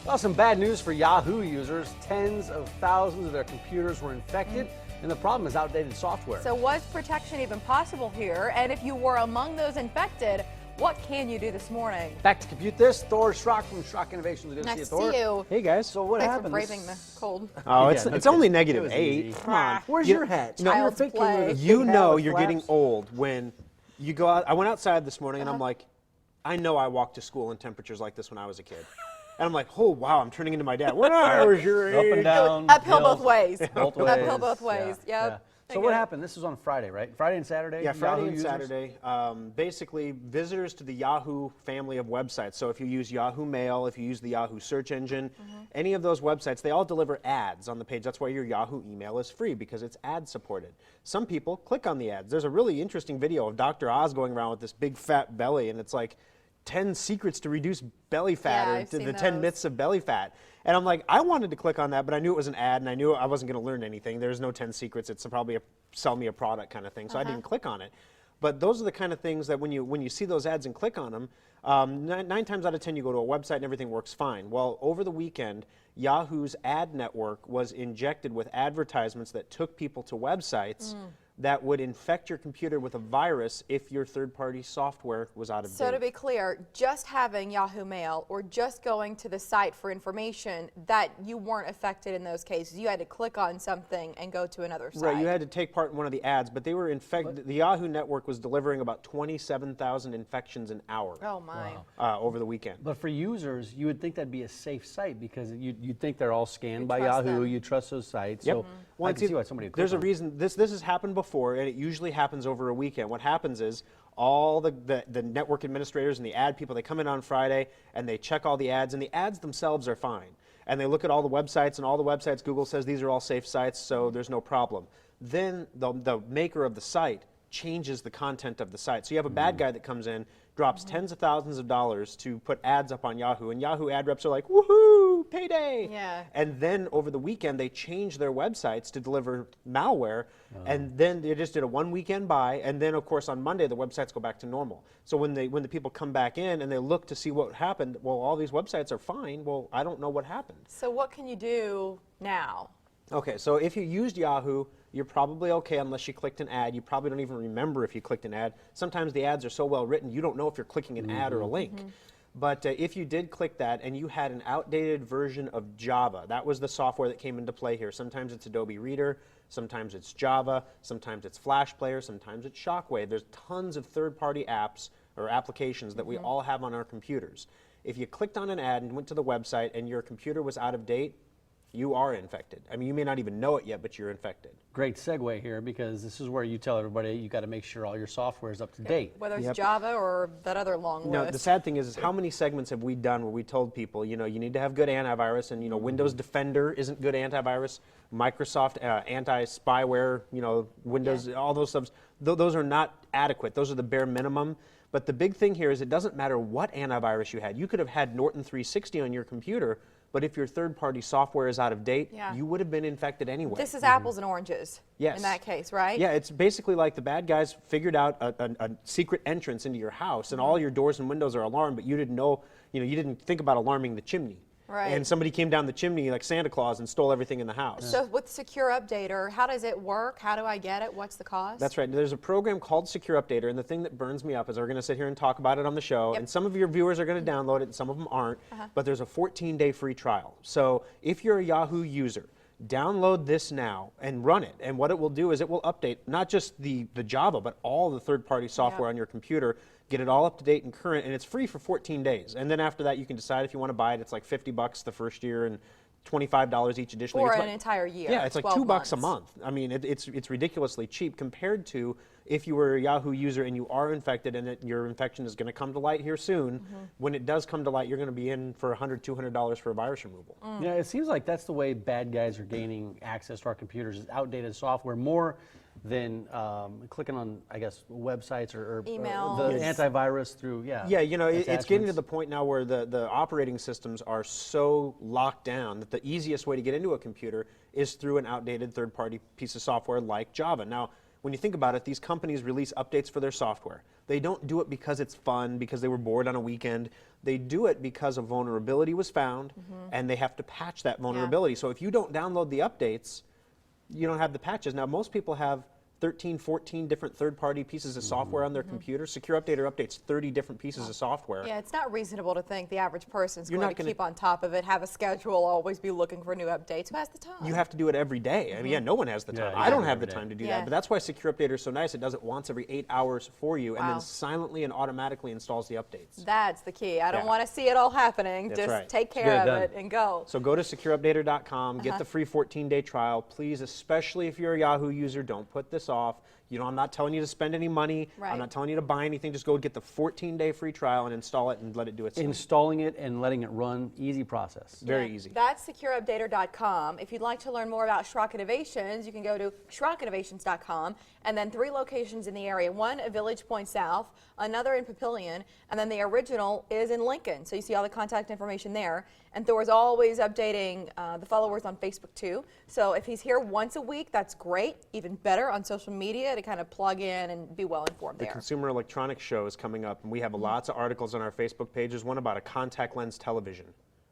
Well, some bad news for Yahoo users. Tens of thousands of their computers were infected, and the problem is outdated software. So was protection even possible here? And if you were among those infected, what can you do this morning? Back to compute this, Thor Schrock from Schrock Innovations. Good to see Nice you, Thor. to see you. Hey guys. So what Thanks happened? for braving the cold. Oh, Yeah, it's no it's kidding. only It negative was 8. easy. Come on. Where's You- your hat? No, Child's you're thinking play. with a You big hat know with you're flaps? getting old when you go out. I went outside this morning and I'm like, I know I walked to school in temperatures like this when I was a kid. And I'm like, oh wow, I'm turning into my dad. When I was your Up and age. down. Uphill hills, both ways. Both ways. Uphill both ways. Yeah, Yep. So I what get it. happened? This was on Friday, right? Friday and Saturday? Yeah, Friday Yahoo and users? Saturday. Basically, visitors to the Yahoo family of websites. So if you use Yahoo Mail, if you use the Yahoo search engine, any of those websites, they all deliver ads on the page. That's why your Yahoo email is free, because it's ad supported. Some people click on the ads. There's a really interesting video of Dr. Oz going around with this big fat belly, and it's like 10 secrets to reduce belly fat, Yeah, or I've to seen the 10 those. myths of belly fat. And I'm like, I wanted to click on that, but I knew it was an ad, and I knew I wasn't going to learn anything. There's no 10 secrets. It's probably a sell me a product kind of thing. So I didn't click on it. But those are the kind of things that when you see those ads and click on them, nine times out of 10 you go to a website and everything works fine. Well, over the weekend, Yahoo's ad network was injected with advertisements that took people to websites that would infect your computer with a virus if your third-party software was out of So date. to be clear, just having Yahoo Mail or just going to the site for information, that you weren't affected in those cases. You had to click on something and go to another site. Right, you had to take part in one of the ads, but they were infected. The Yahoo network was delivering about 27,000 infections an hour Oh my. over the weekend. But for users, you would think that'd be a safe site because you'd think they're all scanned You by trust Yahoo. them. You trust those sites. Yep. So Well, I it's can see either- why somebody would There's a click on it. reason. This has happened before, and it usually happens over a weekend. What happens is all the network administrators and the ad people, they come in on Friday and they check all the ads, and the ads themselves are fine. And they look at all the websites, and all the websites, Google says these are all safe sites, so there's no problem. Then the maker of the site changes the content of the site. So you have a bad guy that comes in, drops tens of thousands of dollars to put ads up on Yahoo, and Yahoo ad reps are like, woohoo, payday. Yeah. And then over the weekend, they changed their websites to deliver malware, and then they just did a one weekend buy, and then of course on Monday the websites go back to normal. So when the people come back in and they look to see what happened, well, all these websites are fine. Well, I don't know what happened. So what can you do now? Okay, so if you used Yahoo, you're probably okay unless you clicked an ad. You probably don't even remember if you clicked an ad. Sometimes the ads are so well written, you don't know if you're clicking an ad or a link. But if you did click that and you had an outdated version of Java, that was the software that came into play here. Sometimes it's Adobe Reader, sometimes it's Java, sometimes it's Flash Player, sometimes it's Shockwave. There's tons of third-party apps or applications that we all have on our computers. If you clicked on an ad and went to the website and your computer was out of date, you are infected. I mean, you may not even know it yet, but you're infected. Great segue here because this is where you tell everybody you got to make sure all your software is up to date. Whether it's Yep. Java or that other long No, list. the sad thing is how many segments have we done where we told people, you know, you need to have good antivirus, and you know, Windows Defender isn't good antivirus, Microsoft anti-spyware, you know, Windows, all those subs, those are not adequate. Those are the bare minimum. But the big thing here is it doesn't matter what antivirus you had. You could have had Norton 360 on your computer, but if your third-party software is out of date, Yeah. you would have been infected anyway. This is apples and oranges. Yes. In that case, right? Yeah, it's basically like the bad guys figured out a secret entrance into your house, and all your doors and windows are alarmed, but you didn't know, you know, you didn't think about alarming the chimney. Right. And somebody came down the chimney like Santa Claus and stole everything in the house. So with Secure Updater, how does it work? How do I get it? What's the cost? That's right. There's a program called Secure Updater, and the thing that burns me up is we're going to sit here and talk about it on the show, and some of your viewers are going to download it, and some of them aren't, but there's a 14-day free trial. So if you're a Yahoo user, download this now and run it, and what it will do is it will update not just the Java, but all the third-party software on your computer, get it all up to date and current, and it's free for 14 days. And then after that, you can decide if you want to buy it. It's like $50 the first year and $25 each additional year. For It's an like- entire year. Yeah, it's like 12 $2 a months. month. I mean, it's ridiculously cheap compared to if you were a Yahoo user and you are infected and your infection is going to come to light here soon. When it does come to light, you're going to be in for $100, $200 for a virus removal. Yeah, it seems like that's the way bad guys are gaining access to our computers is outdated software more than clicking on, I guess, websites or the Emails. antivirus through, Yeah, you know, it's getting to attachments. the point now where the operating systems are so locked down that the easiest way to get into a computer is through an outdated third-party piece of software like Java. Now, when you think about it, these companies release updates for their software. They don't do it because it's fun, because they were bored on a weekend. They do it because a vulnerability was found, and they have to patch that vulnerability. So if you don't download the updates, you don't have the patches. Now, most people have 13, 14 different third-party pieces of software on their computer. Secure Updater updates 30 different pieces of software. Yeah, it's not reasonable to think the average person's You're going not to gonna- keep on top of it, have a schedule, always be looking for new updates. Who has the time? You have to do it every day. I mean, yeah, no one has the Yeah, time. you I do don't it have the every day. time to do Yeah. that. But that's why Secure Updater is so nice. It does it once every 8 hours for you, and Wow. then silently and automatically installs the updates. That's the key. I don't Yeah. want to see it all happening. That's Just right. take Get care it of done. it and go. So go to secureupdater.com, get the free 14-day trial. Please, especially if you're a Yahoo user, don't put this off. I'm not telling you to spend any money. Right. I'm not telling you to buy anything. Just go get the 14-day free trial and install it and let it do its thing. Installing it and letting it run, easy process. Very Yeah, easy. That's secureupdater.com. If you'd like to learn more about Schrock Innovations, you can go to SchrockInnovations.com, and then 3 locations in the area. One at Village Point South, another in Papillion, and then the original is in Lincoln. So you see all the contact information there. And Thor's always updating the followers on Facebook too. So if he's here once a week, that's great. Even better on social media to kind of plug in and be well informed The there. Consumer Electronics Show is coming up, and we have lots of articles on our Facebook page. There's one about a contact lens television.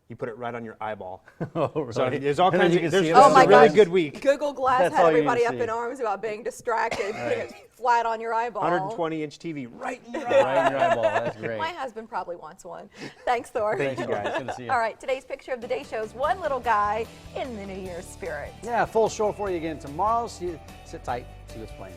You put it right on your eyeball. Oh, really? So there's all And then kinds you of. can There's see it this on is my a really gosh. good week. Google Glass That's had all you need everybody to up see. in arms about being distracted, putting it flat on your eyeball. 120-inch TV right in your eye. Right in your eyeball. That's great. My husband probably wants one. Thanks, Thor. Thank you, guys. Good to see you. All right, today's picture of the day shows one little guy in the New Year's spirit. Yeah, full show for you again tomorrow. Sit tight. See what's playing.